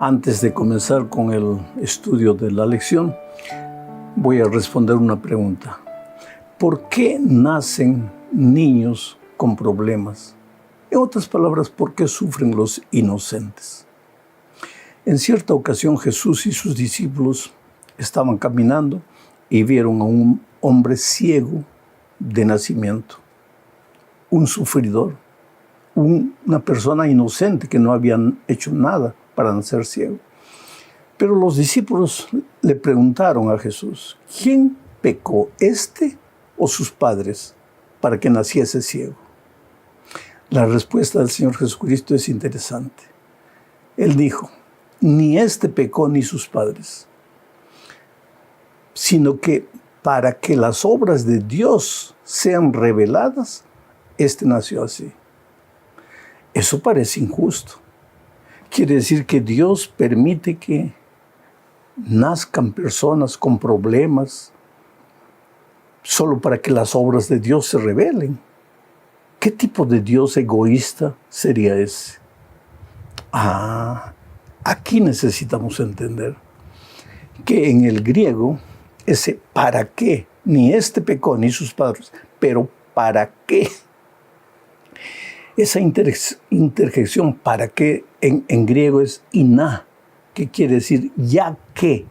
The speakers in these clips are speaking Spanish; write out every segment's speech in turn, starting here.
Antes de comenzar con el estudio de la lección, voy a responder una pregunta. ¿Por qué nacen niños con problemas? En otras palabras, ¿por qué sufren los inocentes? En cierta ocasión Jesús y sus discípulos estaban caminando y vieron a un hombre ciego de nacimiento, un sufridor, una persona inocente que no habían hecho nada para nacer ciego. Pero los discípulos le preguntaron a Jesús, ¿quién pecó, este o sus padres, para que naciese ciego? La respuesta del Señor Jesucristo es interesante. Él dijo, ni este pecó ni sus padres, sino que para que las obras de Dios sean reveladas, este nació así. Eso parece injusto. Quiere decir que Dios permite que nazcan personas con problemas solo para que las obras de Dios se revelen. ¿Qué tipo de Dios egoísta sería ese? Aquí necesitamos entender que en el griego ese ¿para qué? Ni este pecó ni sus padres, pero ¿para qué? Esa interjección ¿para qué? En griego es iná, que quiere decir ya que,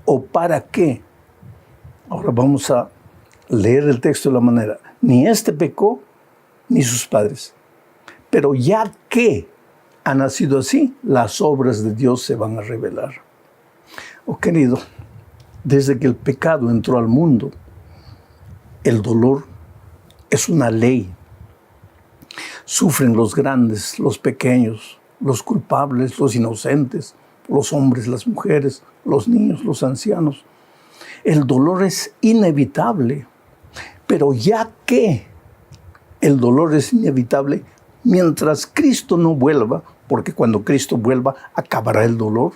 o para qué. Ahora vamos a leer el texto de la manera, ni este pecó, ni sus padres, pero ya que ha nacido así, las obras de Dios se van a revelar. Oh querido, desde que el pecado entró al mundo, el dolor es una ley. Sufren los grandes, los pequeños, los culpables, los inocentes, los hombres, las mujeres, los niños, los ancianos. El dolor es inevitable, pero ya que el dolor es inevitable, mientras Cristo no vuelva, porque cuando Cristo vuelva acabará el dolor,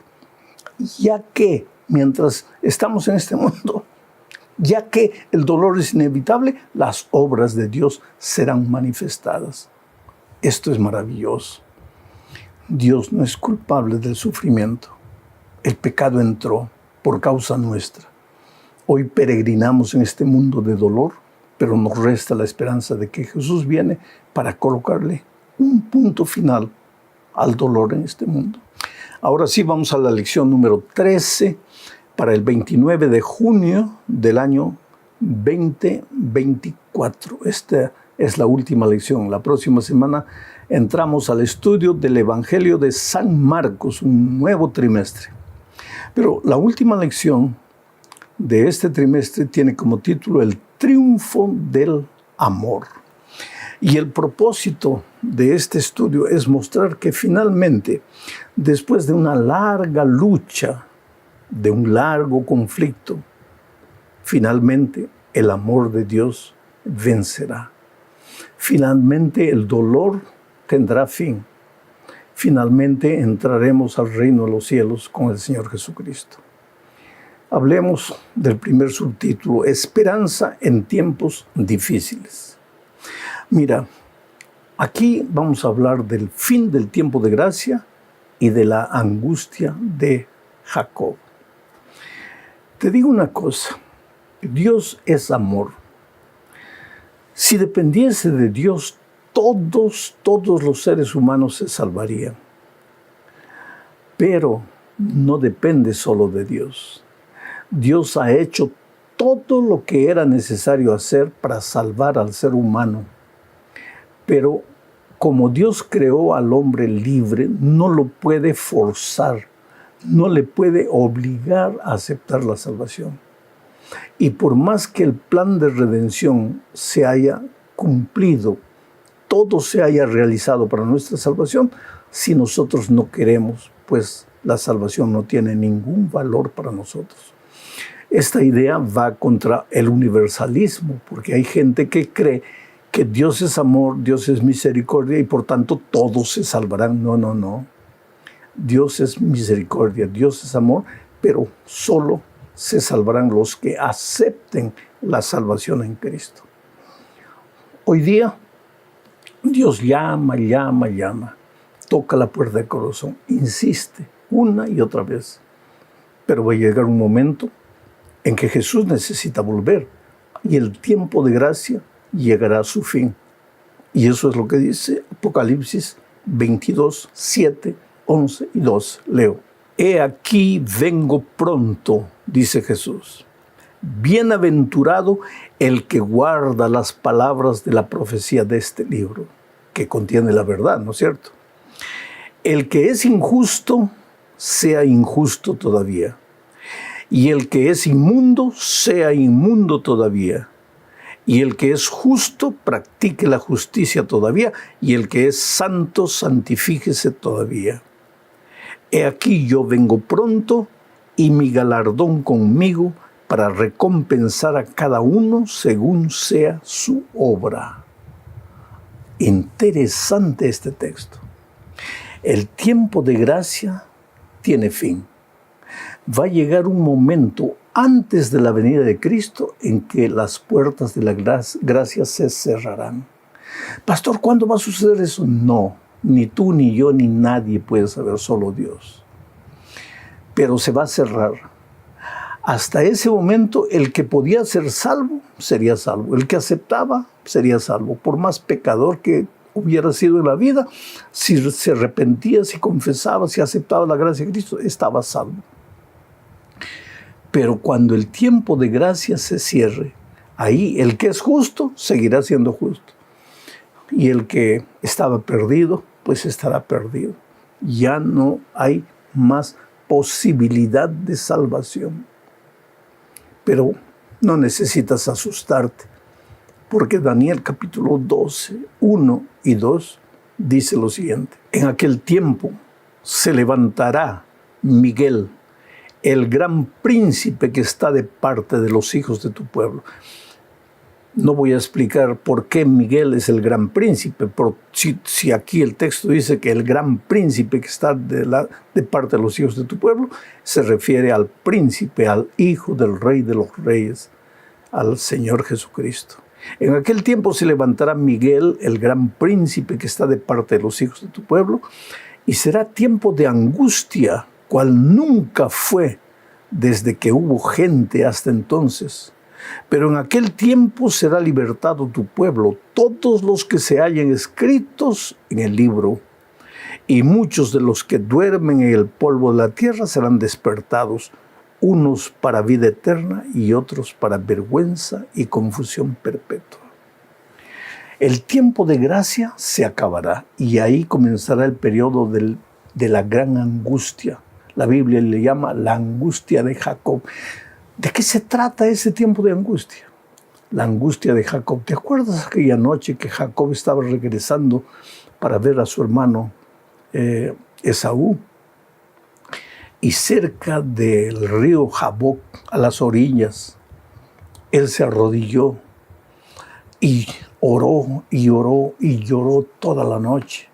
ya que mientras estamos en este mundo, ya que el dolor es inevitable, las obras de Dios serán manifestadas. Esto es maravilloso. Dios no es culpable del sufrimiento. El pecado entró por causa nuestra. Hoy peregrinamos en este mundo de dolor, pero nos resta la esperanza de que Jesús viene para colocarle un punto final al dolor en este mundo. Ahora sí vamos a la lección número 13 para el 29 de junio del año 2024. Esta es la última lección. La próxima semana entramos al estudio del Evangelio de San Marcos, un nuevo trimestre. Pero la última lección de este trimestre tiene como título El triunfo del amor. Y el propósito de este estudio es mostrar que finalmente, después de una larga lucha, de un largo conflicto, finalmente el amor de Dios vencerá. Finalmente el dolor tendrá fin. Finalmente entraremos al reino de los cielos con el Señor Jesucristo. Hablemos del primer subtítulo, Esperanza en tiempos difíciles. Mira, aquí vamos a hablar del fin del tiempo de gracia y de la angustia de Jacob. Te digo una cosa, Dios es amor. Si dependiese de Dios, todos los seres humanos se salvarían. Pero no depende solo de Dios. Dios ha hecho todo lo que era necesario hacer para salvar al ser humano. Pero como Dios creó al hombre libre, no lo puede forzar, no le puede obligar a aceptar la salvación. Y por más que el plan de redención se haya cumplido, todo se haya realizado para nuestra salvación, si nosotros no queremos, pues la salvación no tiene ningún valor para nosotros. Esta idea va contra el universalismo, porque hay gente que cree que Dios es amor, Dios es misericordia y por tanto todos se salvarán. No. Dios es misericordia, Dios es amor, pero solo se salvarán los que acepten la salvación en Cristo. Hoy día Dios llama. toca la puerta del corazón, insiste una y otra vez. Pero va a llegar un momento en que Jesús necesita volver y el tiempo de gracia llegará a su fin. Y eso es lo que dice Apocalipsis 22, 7, 11 y 12. Leo. He aquí vengo pronto, dice Jesús. Bienaventurado el que guarda las palabras de la profecía de este libro, que contiene la verdad, ¿no es cierto? El que es injusto, sea injusto todavía. Y el que es inmundo, sea inmundo todavía. Y el que es justo, practique la justicia todavía. Y el que es santo, santifíquese todavía. He aquí yo vengo pronto, y mi galardón conmigo, para recompensar a cada uno según sea su obra. Interesante este texto. El tiempo de gracia tiene fin. Va a llegar un momento antes de la venida de Cristo en que las puertas de la gracia se cerrarán. Pastor, ¿cuándo va a suceder eso? No, ni tú, ni yo, ni nadie puede saber, solo Dios. Pero se va a cerrar. Hasta ese momento, el que podía ser salvo, sería salvo. El que aceptaba, sería salvo. Por más pecador que hubiera sido en la vida, si se arrepentía, si confesaba, si aceptaba la gracia de Cristo, estaba salvo. Pero cuando el tiempo de gracia se cierre, ahí el que es justo seguirá siendo justo. Y el que estaba perdido, pues estará perdido. Ya no hay más posibilidad de salvación. Pero no necesitas asustarte, porque Daniel capítulo 12, 1 y 2 dice lo siguiente. En aquel tiempo se levantará Miguel, el gran príncipe que está de parte de los hijos de tu pueblo. No voy a explicar por qué Miguel es el gran príncipe, pero si aquí el texto dice que el gran príncipe que está de parte de los hijos de tu pueblo, se refiere al príncipe, al hijo del rey de los reyes, al Señor Jesucristo. En aquel tiempo se levantará Miguel, el gran príncipe que está de parte de los hijos de tu pueblo, y será tiempo de angustia, cual nunca fue desde que hubo gente hasta entonces. Pero en aquel tiempo será libertado tu pueblo, todos los que se hallen escritos en el libro, y muchos de los que duermen en el polvo de la tierra serán despertados, unos para vida eterna y otros para vergüenza y confusión perpetua. El tiempo de gracia se acabará y ahí comenzará el periodo de la gran angustia. La Biblia le llama la angustia de Jacob. ¿De qué se trata ese tiempo de angustia? La angustia de Jacob. ¿Te acuerdas aquella noche que Jacob estaba regresando para ver a su hermano Esaú? Y cerca del río Jaboc, a las orillas, él se arrodilló y oró y oró y lloró toda la noche.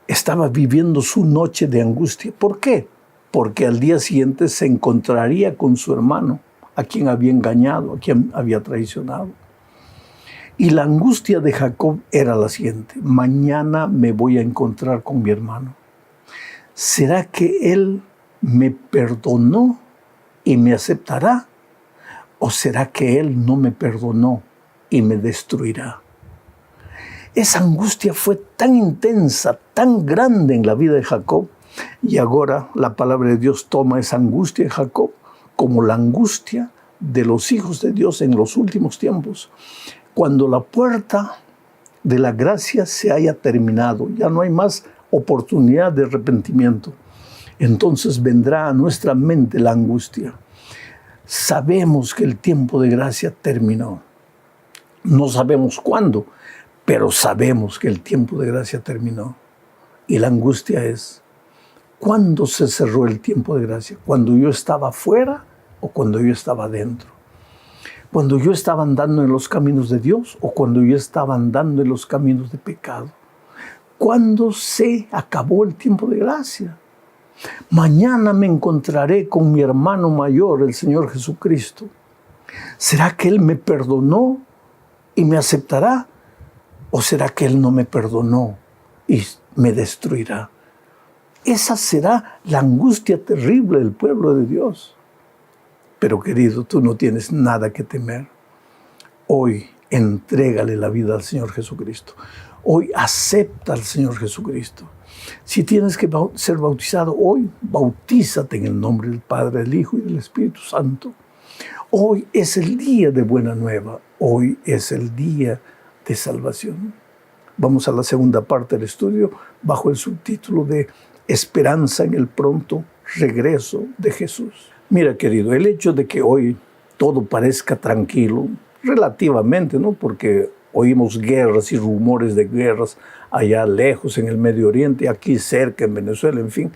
Estaba viviendo su noche de angustia. ¿Por qué? Porque al día siguiente se encontraría con su hermano, a quien había engañado, a quien había traicionado. Y la angustia de Jacob era la siguiente: mañana me voy a encontrar con mi hermano. ¿Será que él me perdonó y me aceptará? ¿O será que él no me perdonó y me destruirá? Esa angustia fue tan intensa, tan grande en la vida de Jacob. Y ahora la palabra de Dios toma esa angustia de Jacob como la angustia de los hijos de Dios en los últimos tiempos. Cuando la puerta de la gracia se haya terminado, ya no hay más oportunidad de arrepentimiento, entonces vendrá a nuestra mente la angustia. Sabemos que el tiempo de gracia terminó. No sabemos cuándo, pero sabemos que el tiempo de gracia terminó. Y la angustia es: ¿cuándo se cerró el tiempo de gracia? ¿Cuando yo estaba afuera o cuando yo estaba dentro? ¿Cuando yo estaba andando en los caminos de Dios o cuando yo estaba andando en los caminos de pecado? ¿Cuándo se acabó el tiempo de gracia? Mañana me encontraré con mi hermano mayor, el Señor Jesucristo. ¿Será que Él me perdonó y me aceptará? ¿O será que Él no me perdonó y me destruirá. Esa será la angustia terrible del pueblo de Dios. Pero querido, tú no tienes nada que temer. Hoy entrégale la vida al Señor Jesucristo. Hoy acepta al Señor Jesucristo. Si tienes que ser bautizado hoy, bautízate en el nombre del Padre, del Hijo y del Espíritu Santo. Hoy es el día de buena nueva. Hoy es el día de salvación. Vamos a la segunda parte del estudio bajo el subtítulo de Esperanza en el pronto regreso de Jesús. Mira, querido, el hecho de que hoy todo parezca tranquilo, relativamente, ¿no? Porque oímos guerras y rumores de guerras allá lejos en el Medio Oriente, aquí cerca en Venezuela, en fin.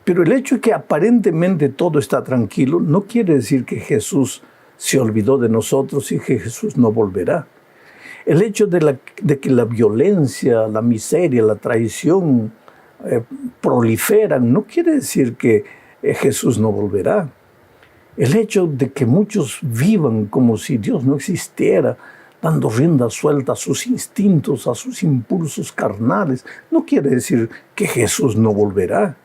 Pero el hecho de que aparentemente todo está tranquilo no quiere decir que Jesús se olvidó de nosotros y que Jesús no volverá. El hecho de que la violencia, la miseria, la traición proliferan no quiere decir que Jesús no volverá. El hecho de que muchos vivan como si Dios no existiera, dando rienda suelta a sus instintos, a sus impulsos carnales, no quiere decir que Jesús no volverá.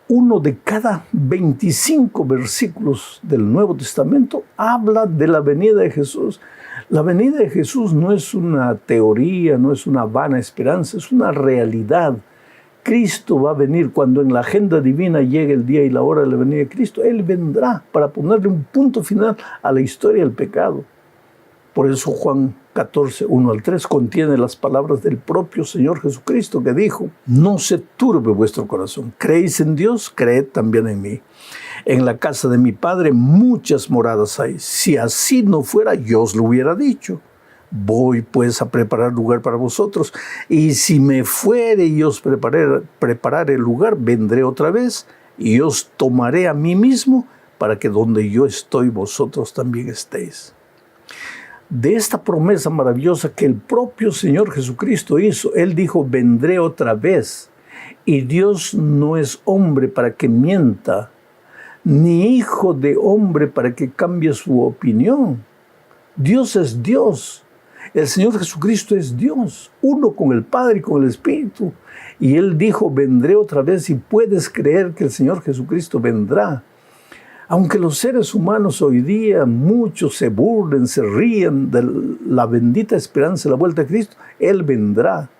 Uno de cada 25 versículos del Nuevo Testamento habla de la venida de Jesús. La venida de Jesús no es una teoría, no es una vana esperanza, es una realidad. Cristo va a venir cuando en la agenda divina llegue el día y la hora de la venida de Cristo. Él vendrá para ponerle un punto final a la historia del pecado. Por eso Juan 14, 1 al 3 contiene las palabras del propio Señor Jesucristo que dijo: no se turbe vuestro corazón. ¿Creéis en Dios? Creed también en mí. En la casa de mi Padre muchas moradas hay. Si así no fuera, yo os lo hubiera dicho. Voy pues a preparar lugar para vosotros. Y si me fuere y os prepararé el lugar, vendré otra vez y os tomaré a mí mismo para que donde yo estoy, vosotros también estéis. De esta promesa maravillosa que el propio Señor Jesucristo hizo, Él dijo: vendré otra vez. Y Dios no es hombre para que mienta, ni hijo de hombre para que cambie su opinión. Dios es Dios. El Señor Jesucristo es Dios, uno con el Padre y con el Espíritu. Y Él dijo: vendré otra vez, y puedes creer que el Señor Jesucristo vendrá. Aunque los seres humanos hoy día, muchos se burlen, se ríen de la bendita esperanza de la vuelta de Cristo, Él vendrá.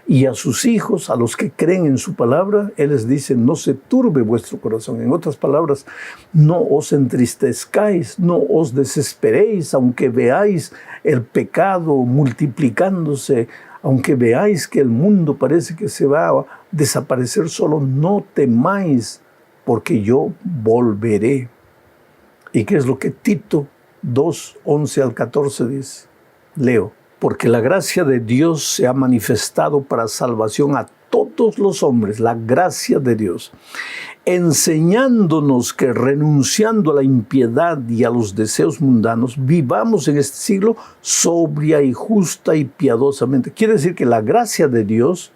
Y a sus hijos, a los que creen en su palabra, Él les dice: no se turbe vuestro corazón. En otras palabras, no os entristezcáis, no os desesperéis, aunque veáis el pecado multiplicándose, aunque veáis que el mundo parece que se va a desaparecer solo, no temáis, porque yo volveré. ¿Y qué es lo que Tito 2, 11 al 14 dice? Leo: porque la gracia de Dios se ha manifestado para salvación a todos los hombres, la gracia de Dios, enseñándonos que renunciando a la impiedad y a los deseos mundanos, vivamos en este siglo sobria y justa y piadosamente. Quiere decir que la gracia de Dios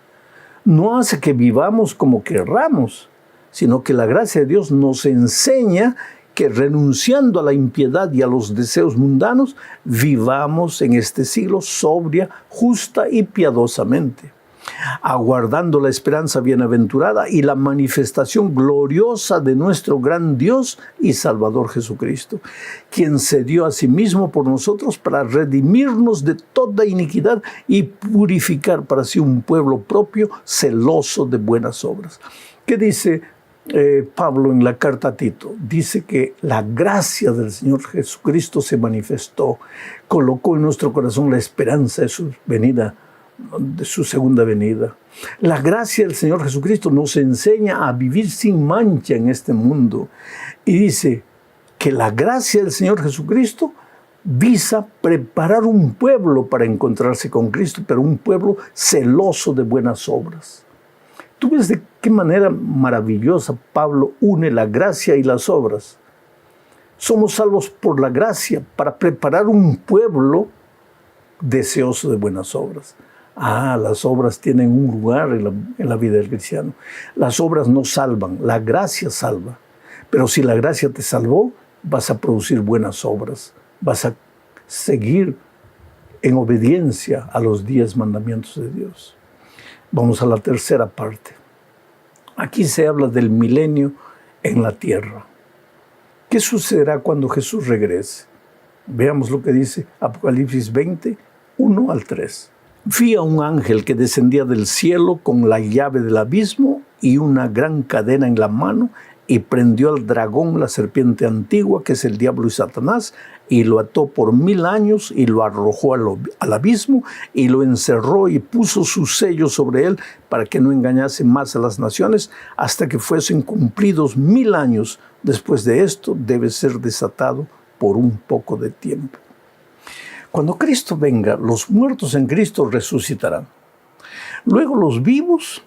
no hace que vivamos como querramos, sino que la gracia de Dios nos enseña que renunciando a la impiedad y a los deseos mundanos, vivamos en este siglo sobria, justa y piadosamente, aguardando la esperanza bienaventurada y la manifestación gloriosa de nuestro gran Dios y Salvador Jesucristo, quien se dio a sí mismo por nosotros para redimirnos de toda iniquidad y purificar para sí un pueblo propio, celoso de buenas obras. ¿Qué dice Pablo en la carta a Tito? Dice que la gracia del Señor Jesucristo se manifestó, colocó en nuestro corazón la esperanza de su venida, de su segunda venida. La gracia del Señor Jesucristo nos enseña a vivir sin mancha en este mundo. Y dice que la gracia del Señor Jesucristo visa preparar un pueblo para encontrarse con Cristo, pero un pueblo celoso de buenas obras. ¿Tú ves de qué manera maravillosa Pablo une la gracia y las obras? Somos salvos por la gracia para preparar un pueblo deseoso de buenas obras. Las obras tienen un lugar en la vida del cristiano. Las obras no salvan, la gracia salva. Pero si la gracia te salvó, vas a producir buenas obras. Vas a seguir en obediencia a los 10 mandamientos de Dios. Vamos a la tercera parte. Aquí se habla del milenio en la tierra. ¿Qué sucederá cuando Jesús regrese? Veamos lo que dice Apocalipsis 20, 1 al 3. Vi a un ángel que descendía del cielo con la llave del abismo y una gran cadena en la mano, y prendió al dragón, la serpiente antigua, que es el diablo y Satanás, y lo ató por 1000 años y lo arrojó al abismo y lo encerró y puso su sello sobre él para que no engañase más a las naciones hasta que fuesen cumplidos 1000 años. Después de esto debe ser desatado por un poco de tiempo. Cuando Cristo venga, los muertos en Cristo resucitarán. Luego los vivos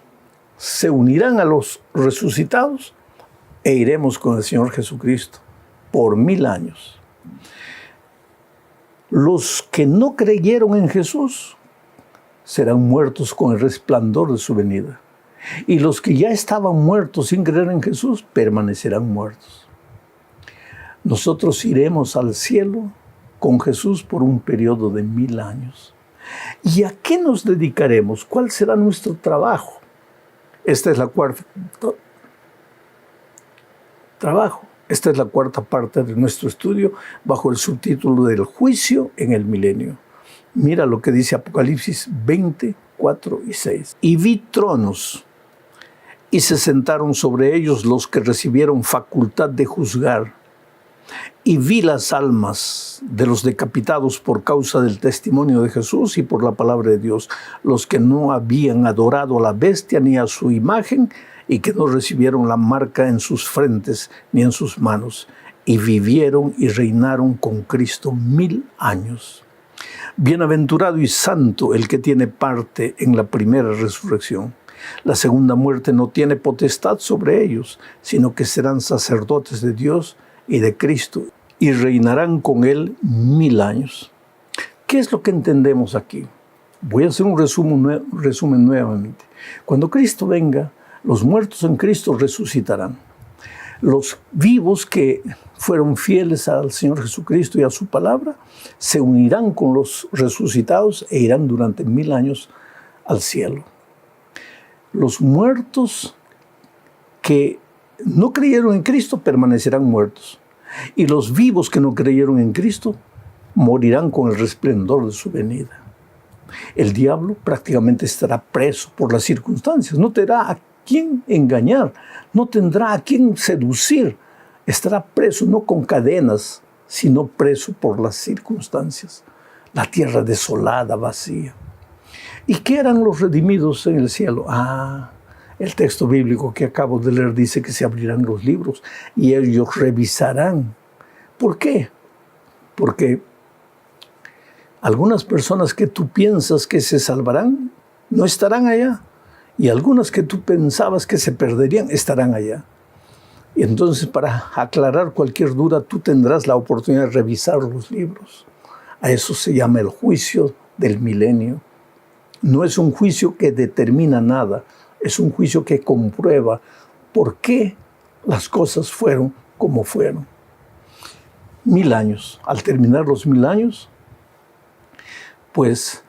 se unirán a los resucitados e iremos con el Señor Jesucristo por 1000 años. Los que no creyeron en Jesús serán muertos con el resplandor de su venida. Y los que ya estaban muertos sin creer en Jesús permanecerán muertos. Nosotros iremos al cielo con Jesús por un periodo de 1000 años. ¿Y a qué nos dedicaremos? ¿Cuál será nuestro trabajo? Esta es la cuarta parte de nuestro estudio bajo el subtítulo del juicio en el milenio. Mira lo que dice Apocalipsis 20, 4 y 6. Y vi tronos, y se sentaron sobre ellos los que recibieron facultad de juzgar. Y vi las almas de los decapitados por causa del testimonio de Jesús y por la palabra de Dios, los que no habían adorado a la bestia ni a su imagen, y que no recibieron la marca en sus frentes ni en sus manos, y vivieron y reinaron con Cristo 1000 años. Bienaventurado y santo el que tiene parte en la primera resurrección. La segunda muerte no tiene potestad sobre ellos, sino que serán sacerdotes de Dios y de Cristo, y reinarán con Él 1000 años. ¿Qué es lo que entendemos aquí? Voy a hacer un resumen nuevamente. Cuando Cristo venga, los muertos en Cristo resucitarán. Los vivos que fueron fieles al Señor Jesucristo y a su palabra se unirán con los resucitados e irán durante 1000 años al cielo. Los muertos que no creyeron en Cristo permanecerán muertos. Y los vivos que no creyeron en Cristo morirán con el resplandor de su venida. El diablo prácticamente estará preso por las circunstancias. No tendrá a quién engañar, no tendrá a quién seducir. Estará preso no con cadenas, sino preso por las circunstancias. La tierra desolada, vacía. ¿Y qué eran los redimidos en el cielo? El texto bíblico que acabo de leer dice que se abrirán los libros y ellos revisarán. ¿Por qué? Porque algunas personas que tú piensas que se salvarán no estarán allá. Y algunas que tú pensabas que se perderían estarán allá. Y entonces, para aclarar cualquier duda, tú tendrás la oportunidad de revisar los libros. A eso se llama el juicio del milenio. No es un juicio que determina nada, es un juicio que comprueba por qué las cosas fueron como fueron. 1000 años. Al terminar los 1000 años, pues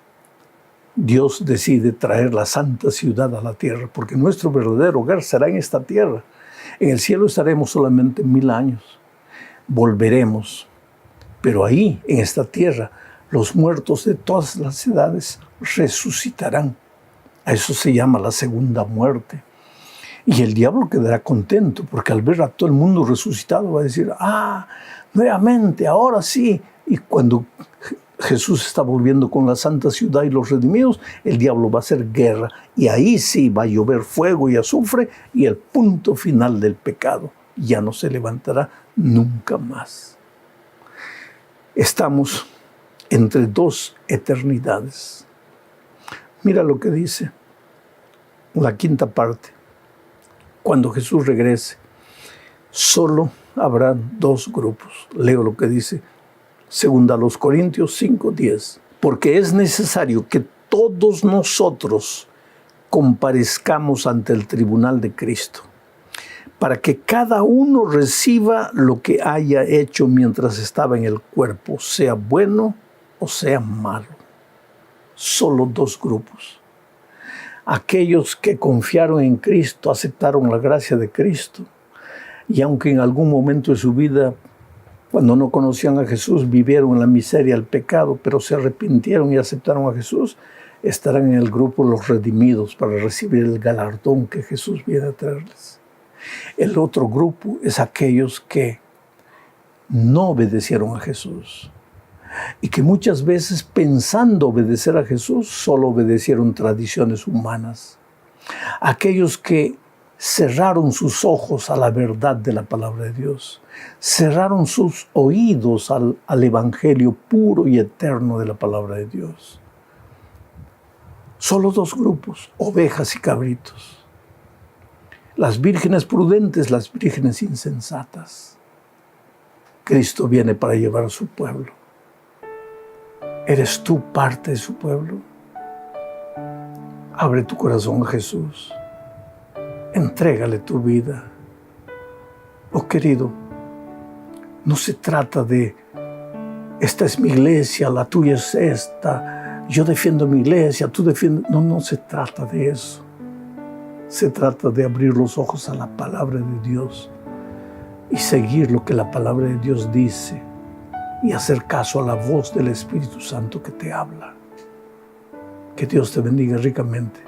Dios decide traer la santa ciudad a la tierra, porque nuestro verdadero hogar será en esta tierra. En el cielo estaremos solamente 1000 años. Volveremos. Pero ahí, en esta tierra, los muertos de todas las edades resucitarán. A eso se llama la segunda muerte. Y el diablo quedará contento, porque al ver a todo el mundo resucitado va a decir, nuevamente, ahora sí. Y cuando Jesús está volviendo con la santa ciudad y los redimidos, el diablo va a hacer guerra. Y ahí sí va a llover fuego y azufre y el punto final del pecado. Ya no se levantará nunca más. Estamos entre dos eternidades. Mira lo que dice la quinta parte. Cuando Jesús regrese, solo habrá dos grupos. Leo lo que dice segunda a los Corintios 5:10. Porque es necesario que todos nosotros comparezcamos ante el tribunal de Cristo, para que cada uno reciba lo que haya hecho mientras estaba en el cuerpo, sea bueno o sea malo. solo dos grupos. Aquellos que confiaron en Cristo, aceptaron la gracia de Cristo, y aunque en algún momento de su vida, cuando no conocían a Jesús, vivieron en la miseria, el pecado, pero se arrepintieron y aceptaron a Jesús, estarán en el grupo los redimidos para recibir el galardón que Jesús viene a traerles. El otro grupo es aquellos que no obedecieron a Jesús y que muchas veces, pensando obedecer a Jesús, solo obedecieron tradiciones humanas. Aquellos que cerraron sus ojos a la verdad de la palabra de Dios, cerraron sus oídos al evangelio puro y eterno de la palabra de Dios. Solo dos grupos, ovejas y cabritos. Las vírgenes prudentes, las vírgenes insensatas. Cristo viene para llevar a su pueblo. ¿Eres tú parte de su pueblo? Abre tu corazón a Jesús. Entrégale tu vida. Oh querido, no se trata de esta es mi iglesia, la tuya es esta, yo defiendo mi iglesia, tú defiendes. No se trata de eso. Se trata de abrir los ojos a la palabra de Dios y seguir lo que la palabra de Dios dice y hacer caso a la voz del Espíritu Santo que te habla. Que Dios te bendiga ricamente.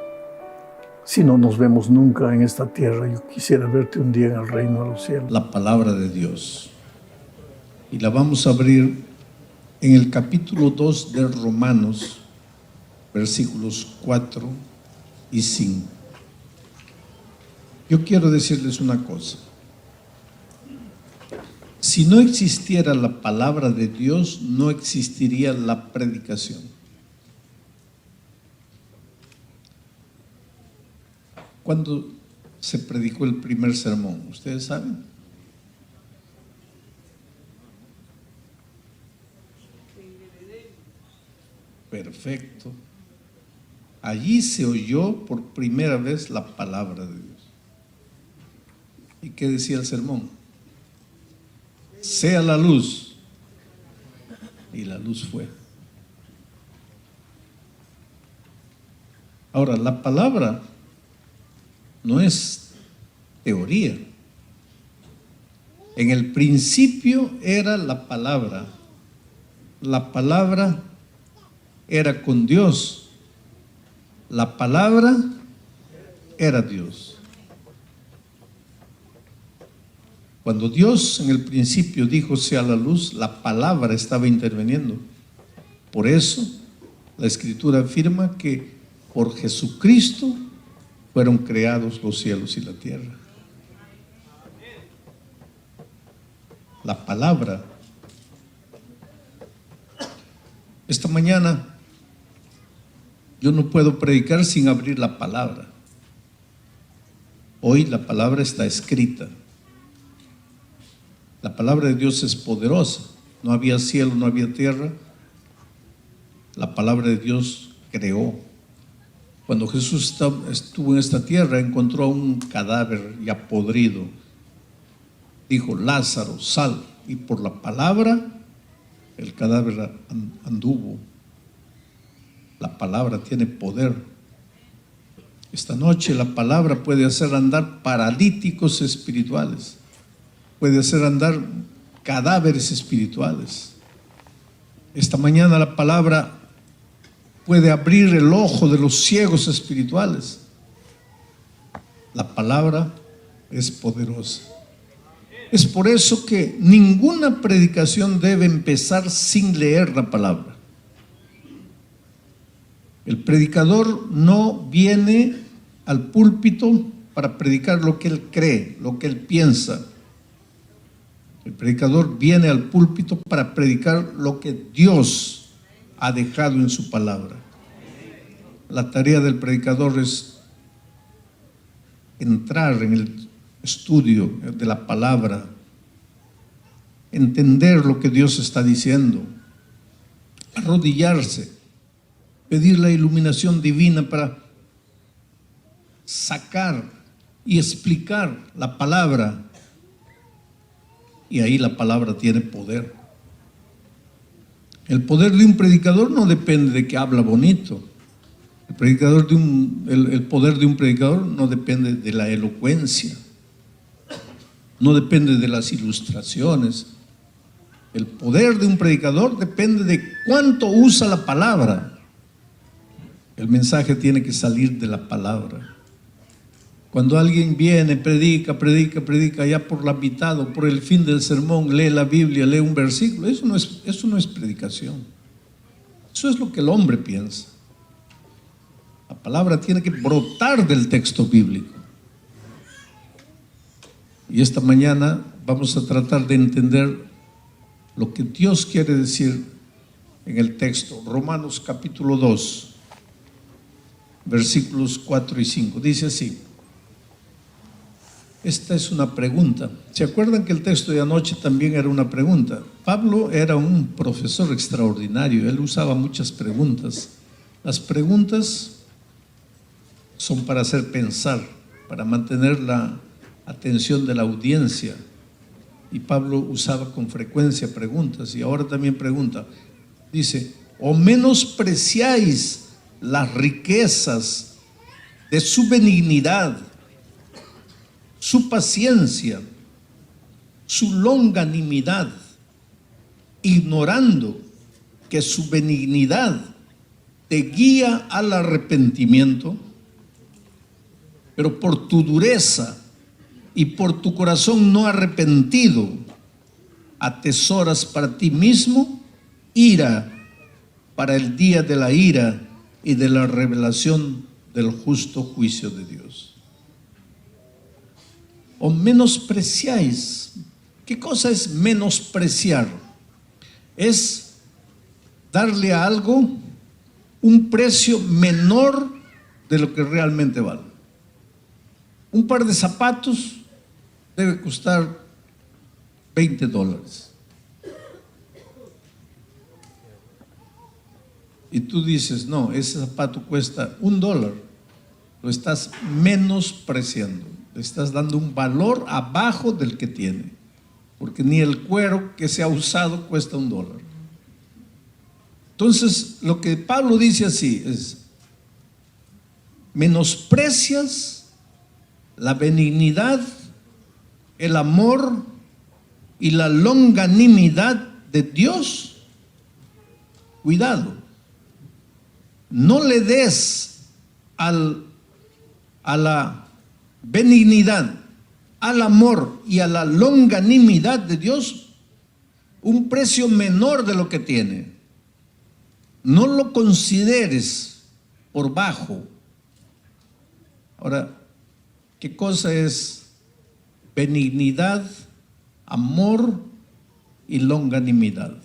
Si no nos vemos nunca en esta tierra, yo quisiera verte un día en el reino de los cielos. La palabra de Dios. Y la vamos a abrir en el capítulo 2 de Romanos, versículos 4 y 5. Yo quiero decirles una cosa. Si no existiera la palabra de Dios, no existiría la predicación. ¿Cuándo se predicó el primer sermón? ¿Ustedes saben? Perfecto. Allí se oyó por primera vez la palabra de Dios. ¿Y qué decía el sermón? Sea la luz. Y la luz fue. Ahora, la palabra no es teoría. En el principio era la palabra. La palabra era con Dios. La palabra era Dios. Cuando Dios en el principio dijo sea la luz, la palabra estaba interviniendo. Por eso la Escritura afirma que por Jesucristo fueron creados los cielos y la tierra. La palabra. Esta mañana yo no puedo predicar sin abrir la palabra. Hoy la palabra está escrita. La palabra de Dios es poderosa. No había cielo, no había tierra. La palabra de Dios creó. Cuando Jesús estuvo en esta tierra, encontró un cadáver ya podrido. Dijo, Lázaro, sal. Y por la palabra, el cadáver anduvo. La palabra tiene poder. Esta noche la palabra puede hacer andar paralíticos espirituales. Puede hacer andar cadáveres espirituales. Esta mañana la palabra puede abrir el ojo de los ciegos espirituales. La palabra es poderosa. Es por eso que ninguna predicación debe empezar sin leer la palabra. El predicador no viene al púlpito para predicar lo que él cree, lo que él piensa. El predicador viene al púlpito para predicar lo que Dios ha dejado en su palabra. La tarea del predicador es entrar en el estudio de la palabra, entender lo que Dios está diciendo, arrodillarse, pedir la iluminación divina para sacar y explicar la palabra. Y ahí la palabra tiene poder. El poder de un predicador no depende de que habla bonito. El poder de un predicador no depende de la elocuencia, no depende de las ilustraciones. El poder de un predicador depende de cuánto usa la palabra. El mensaje tiene que salir de la palabra. Cuando alguien viene, predica, ya por la mitad o por el fin del sermón, lee la Biblia, lee un versículo, eso no es predicación. Eso es lo que el hombre piensa. La palabra tiene que brotar del texto bíblico. Y esta mañana vamos a tratar de entender lo que Dios quiere decir en el texto. Romanos capítulo 2, versículos 4 y 5. Dice así. Esta es una pregunta. ¿Se acuerdan que el texto de anoche también era una pregunta? Pablo era un profesor extraordinario. Él usaba muchas preguntas. Las preguntas son para hacer pensar, para mantener la atención de la audiencia. Y Pablo usaba con frecuencia preguntas y ahora también pregunta. Dice, ¿o menospreciáis las riquezas de su benignidad, su paciencia, su longanimidad, ignorando que su benignidad te guía al arrepentimiento? Pero por tu dureza y por tu corazón no arrepentido, atesoras para ti mismo ira para el día de la ira y de la revelación del justo juicio de Dios. ¿O menospreciáis? ¿Qué cosa es menospreciar? Es darle a algo un precio menor de lo que realmente vale. Un par de zapatos debe costar $20. Y tú dices, no, ese zapato cuesta $1. Lo estás menospreciando. Le estás dando un valor abajo del que tiene. Porque ni el cuero que se ha usado cuesta $1. Entonces, lo que Pablo dice así es, menosprecias la benignidad, el amor y la longanimidad de Dios. Cuidado, no le des a la benignidad, al amor y a la longanimidad de Dios un precio menor de lo que tiene. No lo consideres por bajo. Ahora, ¿qué cosa es benignidad, amor y longanimidad?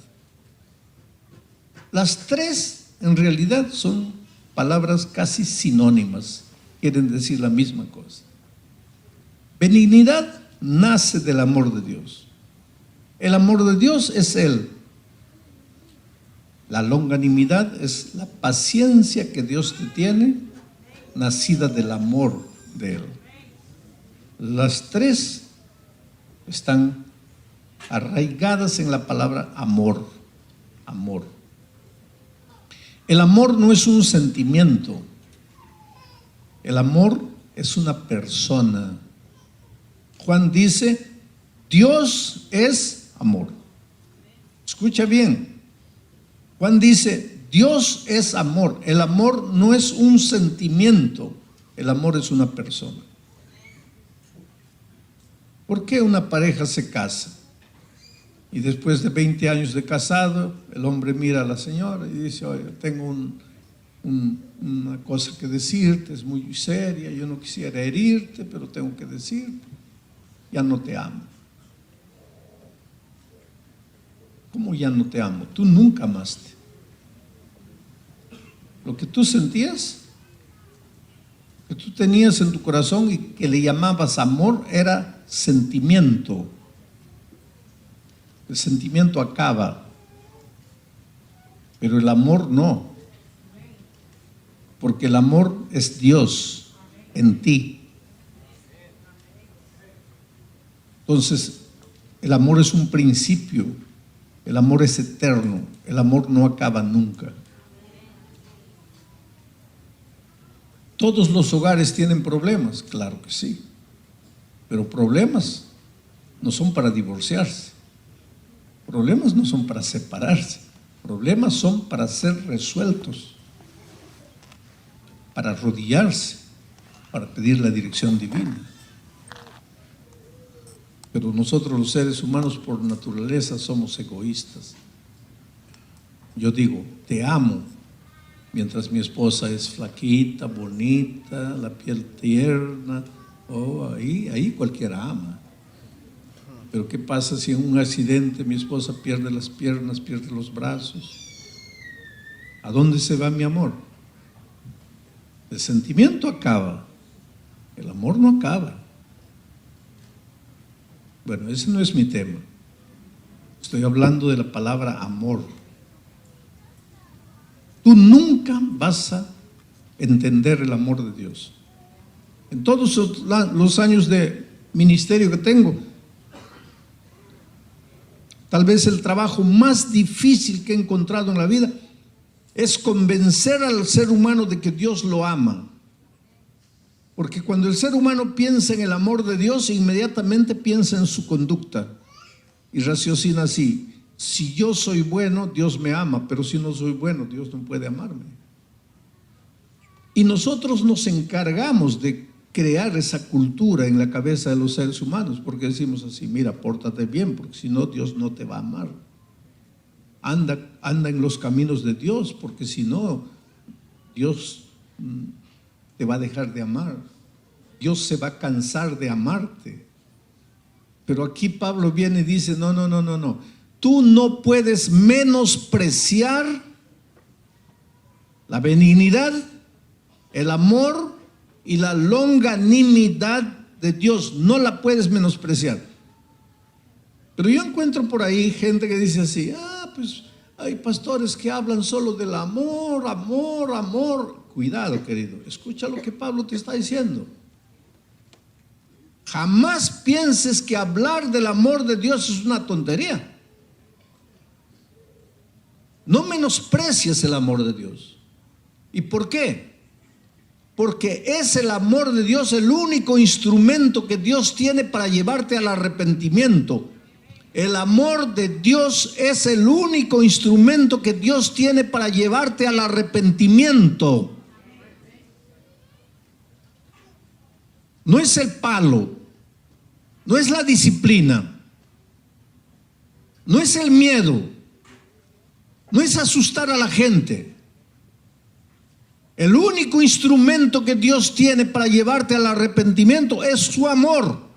Las tres en realidad son palabras casi sinónimas, quieren decir la misma cosa. Benignidad nace del amor de Dios. El amor de Dios es Él. La longanimidad es la paciencia que Dios te tiene, nacida del amor de Él. Las tres están arraigadas en la palabra amor. Amor. El amor no es un sentimiento. El amor es una persona. Juan dice, Dios es amor. Escucha bien. Juan dice, Dios es amor. El amor no es un sentimiento. El amor es una persona. ¿Por qué una pareja se casa? Y después de 20 años de casado, el hombre mira a la señora y dice, oye, tengo una cosa que decirte, es muy seria, yo no quisiera herirte, pero tengo que decirte, ya no te amo. ¿Cómo ya no te amo? Tú nunca amaste. Lo que tú sentías, que tú tenías en tu corazón y que le llamabas amor, era sentimiento. El sentimiento acaba, pero el amor no, porque el amor es Dios en ti. Entonces, el amor es un principio, El amor es eterno, el amor no acaba nunca. ¿Todos los hogares tienen problemas? Claro que sí, pero problemas no son para divorciarse, problemas no son para separarse, problemas son para ser resueltos, para arrodillarse, para pedir la dirección divina. Pero nosotros los seres humanos por naturaleza somos egoístas. Yo digo, te amo, mientras mi esposa es flaquita, bonita, la piel tierna, ahí cualquiera ama. Pero ¿qué pasa si en un accidente mi esposa pierde las piernas, pierde los brazos? ¿A dónde se va mi amor? El sentimiento acaba, el amor no acaba. Bueno, ese no es mi tema. Estoy hablando de la palabra amor. Tú nunca vas a entender el amor de Dios. En todos los años de ministerio que tengo, tal vez el trabajo más difícil que he encontrado en la vida es convencer al ser humano de que Dios lo ama. Porque cuando el ser humano piensa en el amor de Dios, inmediatamente piensa en su conducta y raciocina así: si yo soy bueno, Dios me ama, pero si no soy bueno, Dios no puede amarme. Y nosotros nos encargamos de crear esa cultura en la cabeza de los seres humanos, porque decimos así: mira, pórtate bien, porque si no, Dios no te va a amar. Anda en los caminos de Dios, porque si no, Dios te va a dejar de amar. Dios se va a cansar de amarte. Pero aquí Pablo viene y dice: no. Tú no puedes menospreciar la benignidad, el amor y la longanimidad de Dios. No la puedes menospreciar. Pero yo encuentro por ahí gente que dice así: pues hay pastores que hablan solo del amor, amor, amor. Cuidado, querido, escucha lo que Pablo te está diciendo. Jamás pienses que hablar del amor de Dios es una tontería. No menosprecies el amor de Dios. ¿Y por qué? Porque es el amor de Dios el único instrumento que Dios tiene para llevarte al arrepentimiento. El amor de Dios es el único instrumento que Dios tiene para llevarte al arrepentimiento. No es el palo, no es la disciplina, no es el miedo, no es asustar a la gente. El único instrumento que Dios tiene para llevarte al arrepentimiento es su amor.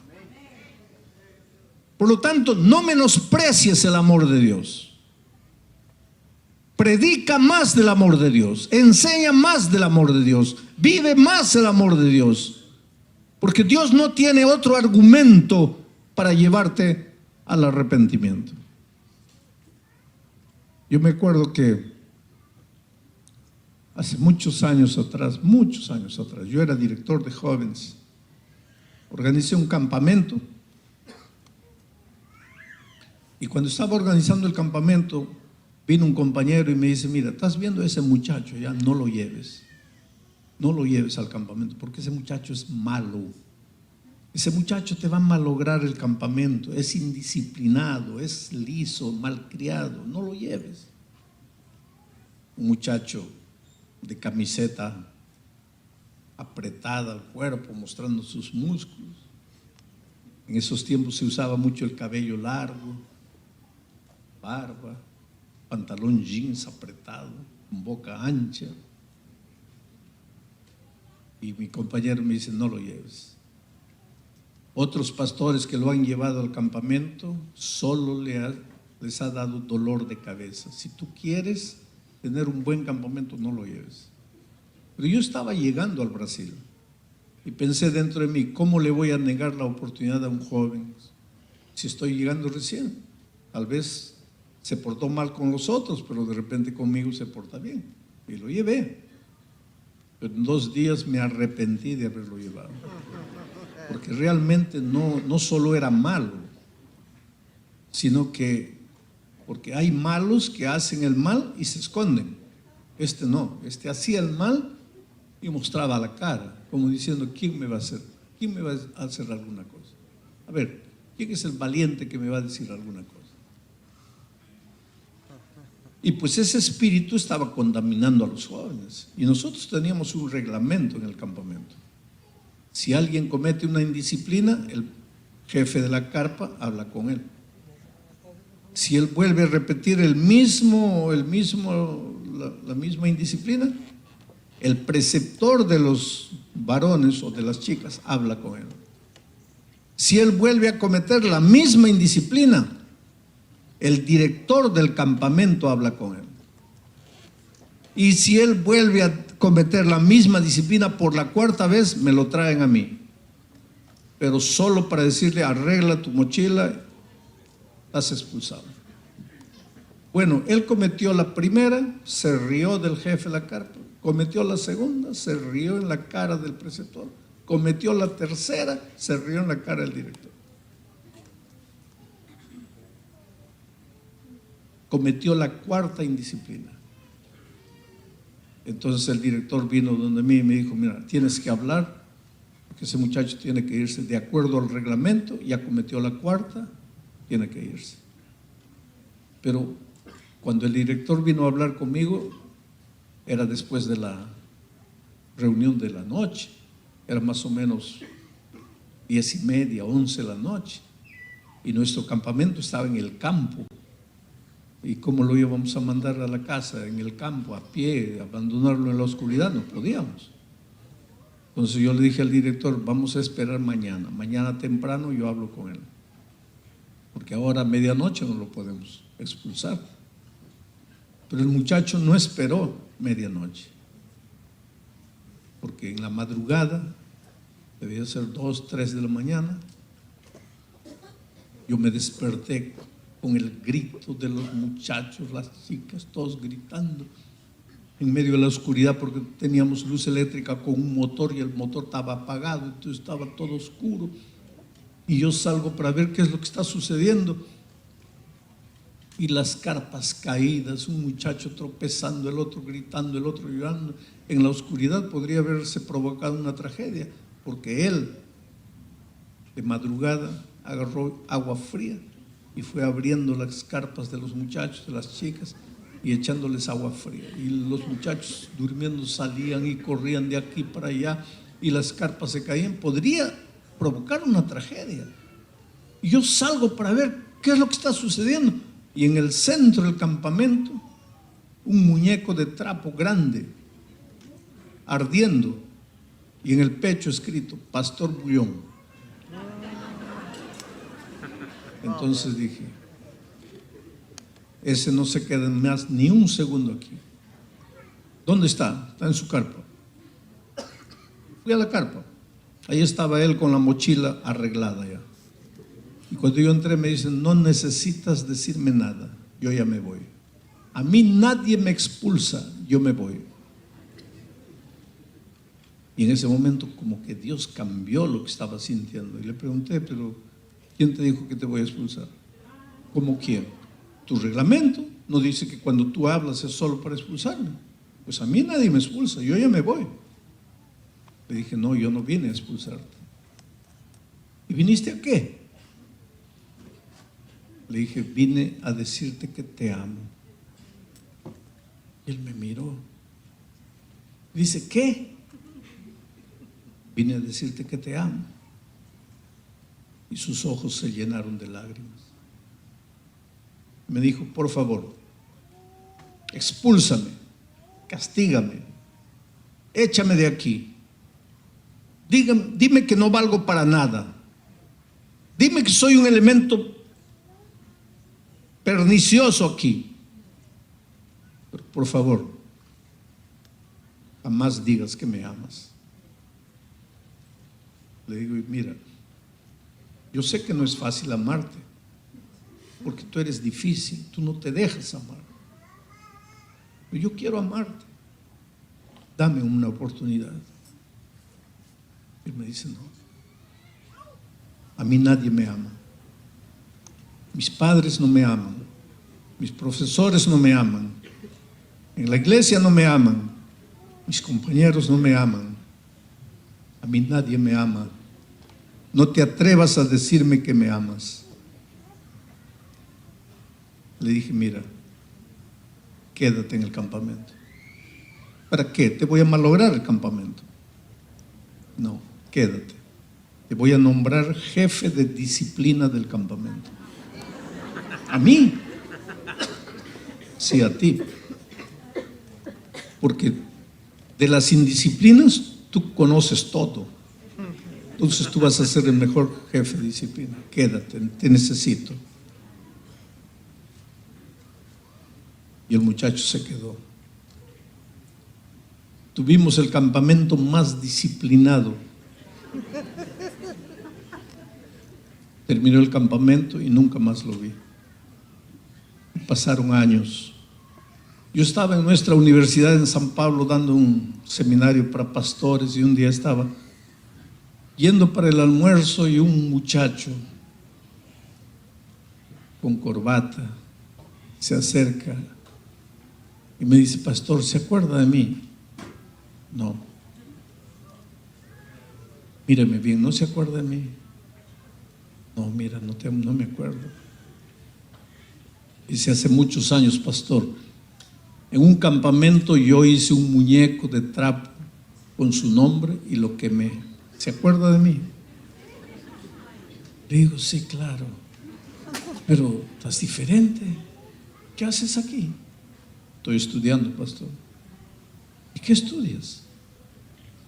Por lo tanto, no menosprecies el amor de Dios. Predica más del amor de Dios, enseña más del amor de Dios, vive más el amor de Dios. Porque Dios no tiene otro argumento para llevarte al arrepentimiento. Yo me acuerdo que hace muchos años atrás, yo era director de jóvenes. Organicé un campamento. Y cuando estaba organizando el campamento, vino un compañero y me dice: mira, ¿estás viendo a ese muchacho? Ya no lo lleves. No lo lleves al campamento, porque ese muchacho es malo. Ese muchacho te va a malograr el campamento. Es indisciplinado, es liso, malcriado. No lo lleves. Un muchacho de camiseta apretada al cuerpo, mostrando sus músculos. En esos tiempos se usaba mucho el cabello largo, barba, pantalón jeans apretado, con boca ancha. Y mi compañero me dice: no lo lleves. Otros pastores que lo han llevado al campamento solo les ha dado dolor de cabeza. Si tú quieres tener un buen campamento, no lo lleves. Pero yo estaba llegando al Brasil y pensé dentro de mí: ¿cómo le voy a negar la oportunidad a un joven si estoy llegando recién? Tal vez se portó mal con los otros, pero de repente conmigo se porta bien. Y lo llevé. Pero en 2 días me arrepentí de haberlo llevado. Porque realmente no solo era malo, sino que porque hay malos que hacen el mal y se esconden. Este no, este hacía el mal y mostraba la cara, como diciendo, ¿quién me va a hacer? ¿Quién me va a hacer alguna cosa? A ver, ¿quién es el valiente que me va a decir alguna cosa? Y pues ese espíritu estaba contaminando a los jóvenes. Y nosotros teníamos un reglamento en el campamento. Si alguien comete una indisciplina, el jefe de la carpa habla con él. Si él vuelve a repetir la misma indisciplina, el preceptor de los varones o de las chicas habla con él. Si él vuelve a cometer la misma indisciplina, el director del campamento habla con él. Y si él vuelve a cometer la misma disciplina por la cuarta vez, me lo traen a mí. Pero solo para decirle, arregla tu mochila, estás expulsado. Bueno, él cometió la primera, se rió del jefe de la carpa. Cometió la segunda, se rió en la cara del preceptor. Cometió la tercera, se rió en la cara del director. Cometió la cuarta indisciplina. Entonces el director vino donde mí y me dijo, mira, tienes que hablar, porque ese muchacho tiene que irse de acuerdo al reglamento, ya cometió la cuarta, tiene que irse. Pero cuando el director vino a hablar conmigo, era después de la reunión de la noche, era más o menos 10:30, 11 de la noche, y nuestro campamento estaba en el campo. ¿Y cómo lo íbamos a mandar a la casa en el campo, a pie, abandonarlo en la oscuridad? No podíamos. Entonces yo le dije al director, vamos a esperar mañana. Mañana temprano yo hablo con él. Porque ahora a medianoche no lo podemos expulsar. Pero el muchacho no esperó medianoche. Porque en la madrugada, debía ser 2, 3 de la mañana, yo me desperté con el grito de los muchachos, las chicas, todos gritando en medio de la oscuridad, porque teníamos luz eléctrica con un motor y el motor estaba apagado, entonces estaba todo oscuro. Y yo salgo para ver qué es lo que está sucediendo. Y las carpas caídas, un muchacho tropezando, el otro gritando, el otro llorando. En la oscuridad podría haberse provocado una tragedia, porque él, de madrugada, agarró agua fría y fue abriendo las carpas de los muchachos, de las chicas, y echándoles agua fría. Y los muchachos durmiendo salían y corrían de aquí para allá, y las carpas se caían. Podría provocar una tragedia. Y yo salgo para ver qué es lo que está sucediendo. Y en el centro del campamento, un muñeco de trapo grande, ardiendo, y en el pecho escrito, Pastor Bullón. Entonces dije, ese no se queda más ni un segundo aquí. ¿Dónde está? Está en su carpa. Fui a la carpa. Ahí estaba él con la mochila arreglada ya. Y cuando yo entré me dicen, no necesitas decirme nada, yo ya me voy. A mí nadie me expulsa, yo me voy. Y en ese momento como que Dios cambió lo que estaba sintiendo. Y le pregunté, pero ¿quién te dijo que te voy a expulsar? ¿Cómo quién? Tu reglamento no dice que cuando tú hablas es solo para expulsarme. Pues a mí nadie me expulsa, yo ya me voy. Le dije, no, yo no vine a expulsarte. ¿Y viniste a qué? Le dije, vine a decirte que te amo. Y él me miró. Dice, ¿qué? Vine a decirte que te amo. Y sus ojos se llenaron de lágrimas. Me dijo, por favor, expúlsame, castígame, échame de aquí. Dime que no valgo para nada. Dime que soy un elemento pernicioso aquí. Pero por favor, jamás digas que me amas. Le digo, mira, yo sé que no es fácil amarte, porque tú eres difícil, tú no te dejas amar. Pero yo quiero amarte. Dame una oportunidad. Él me dice, no. A mí nadie me ama. Mis padres no me aman. Mis profesores no me aman. En la iglesia no me aman. Mis compañeros no me aman. A mí nadie me ama. No te atrevas a decirme que me amas. Le dije, mira, quédate en el campamento. ¿Para qué? Te voy a malograr el campamento. No, quédate. Te voy a nombrar jefe de disciplina del campamento. ¿A mí? Sí, a ti. Porque de las indisciplinas tú conoces todo. Entonces tú vas a ser el mejor jefe de disciplina. Quédate, te necesito. Y el muchacho se quedó. Tuvimos el campamento más disciplinado. Terminó el campamento y nunca más lo vi. Pasaron años. Yo estaba en nuestra universidad en San Pablo dando un seminario para pastores y un día estaba yendo para el almuerzo y un muchacho con corbata se acerca y me dice, pastor, ¿se acuerda de mí? No. Míreme bien, ¿no se acuerda de mí? No, mira, no me acuerdo. Dice, hace muchos años, pastor, en un campamento yo hice un muñeco de trapo con su nombre y lo quemé. ¿Se acuerda de mí? Le digo, sí, claro. Pero estás diferente. ¿Qué haces aquí? Estoy estudiando, pastor. ¿Y qué estudias?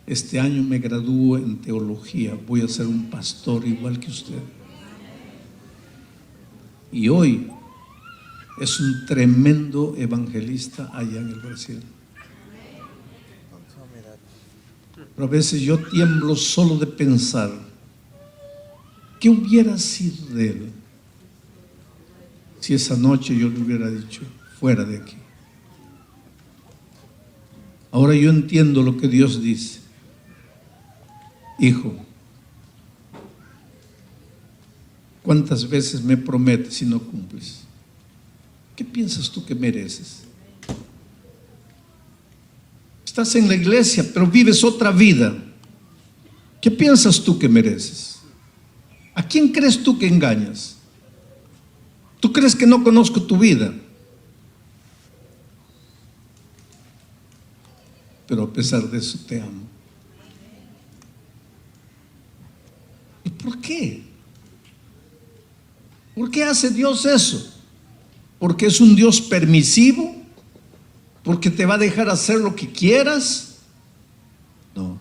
Este año me gradúo en teología. Voy a ser un pastor igual que usted. Y hoy es un tremendo evangelista allá en el Brasil. Pero a veces yo tiemblo solo de pensar qué hubiera sido de él si esa noche yo le hubiera dicho, fuera de aquí. Ahora yo entiendo lo que Dios dice. Hijo, ¿cuántas veces me prometes y no cumples? ¿Qué piensas tú que mereces? Estás en la iglesia, pero vives otra vida. ¿Qué piensas tú que mereces? ¿A quién crees tú que engañas? ¿Tú crees que no conozco tu vida? Pero a pesar de eso te amo. ¿Y por qué? ¿Por qué hace Dios eso? ¿Porque es un Dios permisivo? ¿Porque te va a dejar hacer lo que quieras? No.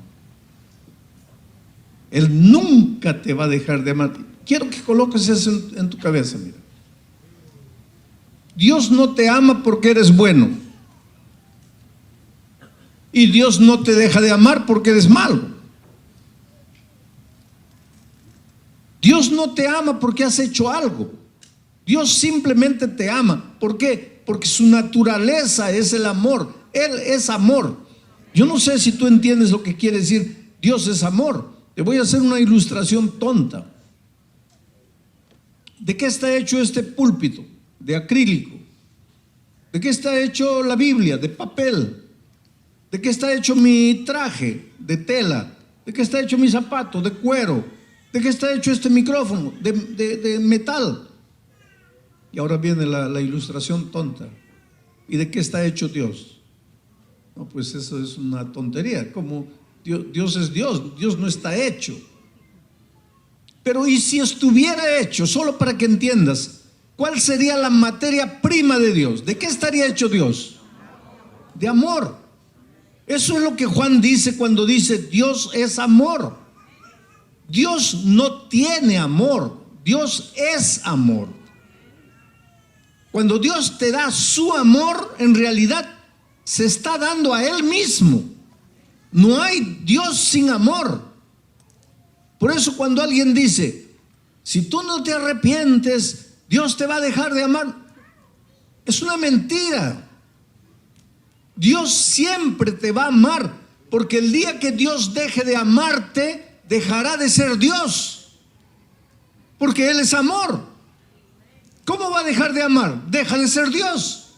Él nunca te va a dejar de amar. Quiero que coloques eso en tu cabeza, mira. Dios no te ama porque eres bueno. Y Dios no te deja de amar porque eres malo. Dios no te ama porque has hecho algo. Dios simplemente te ama. ¿Por qué? Porque su naturaleza es el amor. Él es amor. Yo no sé si tú entiendes lo que quiere decir Dios es amor. Te voy a hacer una ilustración tonta. ¿De qué está hecho este púlpito? De acrílico. ¿De qué está hecho la Biblia? De papel. ¿De qué está hecho mi traje? De tela. ¿De qué está hecho mi zapato? De cuero. ¿De qué está hecho este micrófono? De metal. Y ahora viene la ilustración tonta. ¿Y de qué está hecho Dios? No, pues eso es una tontería. Como Dios es Dios, Dios no está hecho. Pero ¿y si estuviera hecho? Solo para que entiendas, ¿cuál sería la materia prima de Dios? ¿De qué estaría hecho Dios? De amor. Eso es lo que Juan dice cuando dice Dios es amor. Dios no tiene amor, Dios es amor. Cuando Dios te da su amor, en realidad se está dando a Él mismo. No hay Dios sin amor. Por eso cuando alguien dice, si tú no te arrepientes, Dios te va a dejar de amar, es una mentira. Dios siempre te va a amar, porque el día que Dios deje de amarte, dejará de ser Dios, porque Él es amor. ¿Cómo va a dejar de amar? Deja de ser Dios.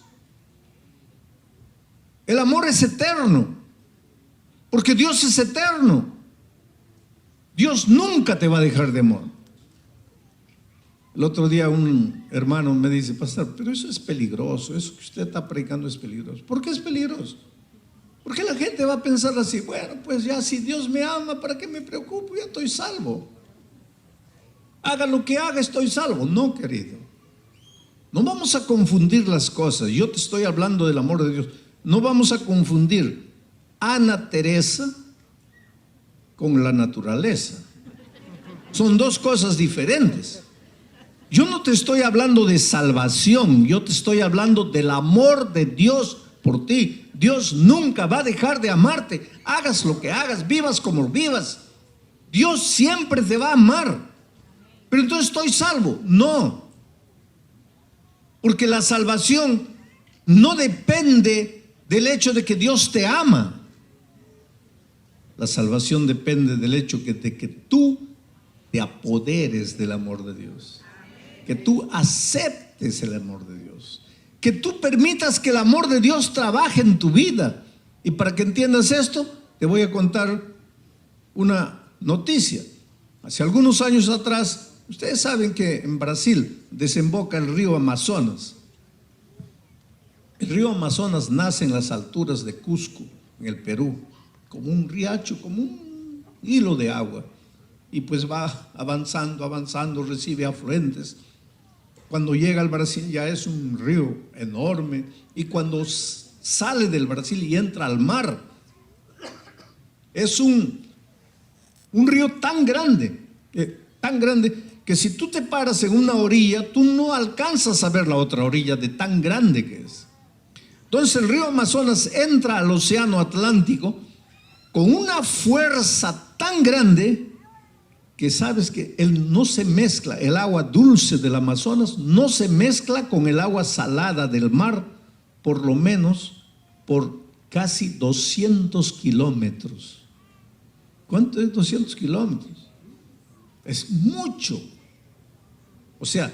El amor es eterno, porque Dios es eterno. Dios nunca te va a dejar de amar. El otro día un hermano me dice: pastor, pero eso es peligroso, eso que usted está predicando es peligroso. ¿Por qué es peligroso? Porque la gente va a pensar así: bueno, pues ya si Dios me ama, ¿para qué me preocupo? Ya estoy salvo. Haga lo que haga, estoy salvo. No, querido. No vamos a confundir las cosas. Yo te estoy hablando del amor de Dios. No vamos a confundir Ana Teresa con la naturaleza. Son dos cosas diferentes. Yo no te estoy hablando de salvación, yo te estoy hablando del amor de Dios por ti. Dios nunca va a dejar de amarte. Hagas lo que hagas, vivas como vivas, Dios siempre te va a amar. Pero entonces estoy salvo. No, porque la salvación no depende del hecho de que Dios te ama. La salvación depende del hecho de que tú te apoderes del amor de Dios, que tú aceptes el amor de Dios, que tú permitas que el amor de Dios trabaje en tu vida. Y para que entiendas esto, te voy a contar una noticia. Hace algunos años atrás, ustedes saben que en Brasil desemboca el río Amazonas. El río Amazonas nace en las alturas de Cusco, en el Perú, como un riacho, como un hilo de agua. Y pues va avanzando, avanzando, recibe afluentes. Cuando llega al Brasil ya es un río enorme, y cuando sale del Brasil y entra al mar, es un río tan grande que si tú te paras en una orilla, tú no alcanzas a ver la otra orilla de tan grande que es. Entonces el río Amazonas entra al océano Atlántico con una fuerza tan grande que sabes que él no se mezcla, el agua dulce del Amazonas no se mezcla con el agua salada del mar, por lo menos por casi 200 kilómetros. ¿Cuánto es 200 kilómetros? Es mucho. O sea,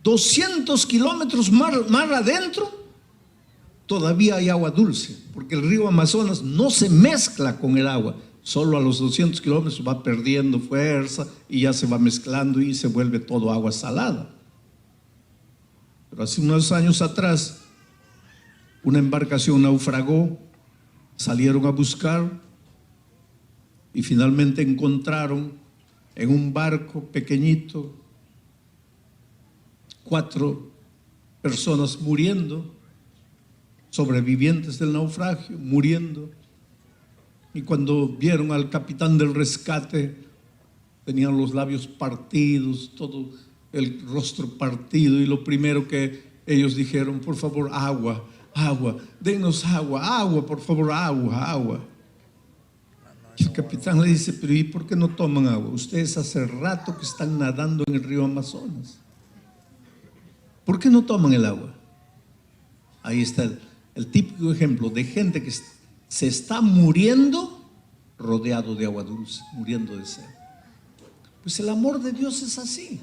200 kilómetros mar adentro, todavía hay agua dulce, porque el río Amazonas no se mezcla con el agua. Solo a los 200 kilómetros va perdiendo fuerza y ya se va mezclando y se vuelve todo agua salada. Pero hace unos años atrás, una embarcación naufragó, salieron a buscar y finalmente encontraron en un barco pequeñito 4 personas muriendo, sobrevivientes del naufragio, muriendo. Y cuando vieron al capitán del rescate, tenían los labios partidos, todo el rostro partido, y lo primero que ellos dijeron: por favor, agua, agua, denos agua, agua, por favor, agua, agua. Y el capitán le dice: pero ¿y por qué no toman agua? Ustedes hace rato que están nadando en el río Amazonas. ¿Por qué no toman el agua? Ahí está el típico ejemplo de gente que se está muriendo rodeado de agua dulce, muriendo de sed. Pues el amor de Dios es así.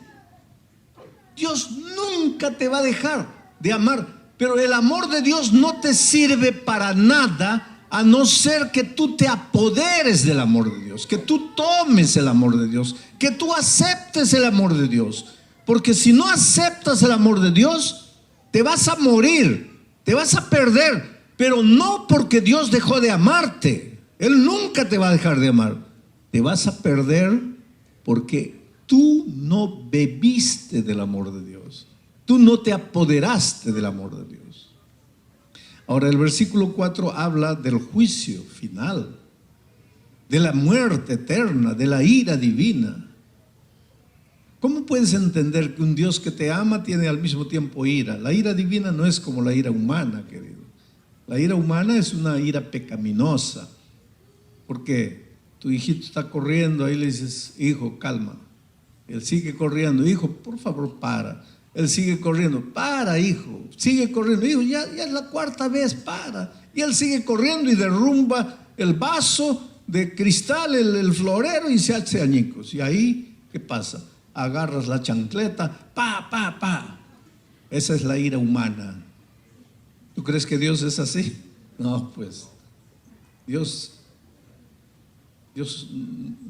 Dios nunca te va a dejar de amar, pero el amor de Dios no te sirve para nada a no ser que tú te apoderes del amor de Dios, que tú tomes el amor de Dios, que tú aceptes el amor de Dios. Porque si no aceptas el amor de Dios, te vas a morir, te vas a perder. Pero no porque Dios dejó de amarte. Él nunca te va a dejar de amar. Te vas a perder porque tú no bebiste del amor de Dios. Tú no te apoderaste del amor de Dios. Ahora el versículo 4 habla del juicio final, de la muerte eterna, de la ira divina. ¿Cómo puedes entender que un Dios que te ama tiene al mismo tiempo ira? La ira divina no es como la ira humana, querido. La ira humana es una ira pecaminosa, porque tu hijito está corriendo, ahí le dices: hijo, calma. Él sigue corriendo: hijo, por favor, para. Él sigue corriendo: para, hijo. Sigue corriendo: hijo, ya es la 4ª vez, para. Y él sigue corriendo y derrumba el vaso de cristal, el florero, y se hace añicos. Y ahí, ¿qué pasa? Agarras la chancleta, pa. Esa es la ira humana. ¿Tú crees que Dios es así? No, pues Dios,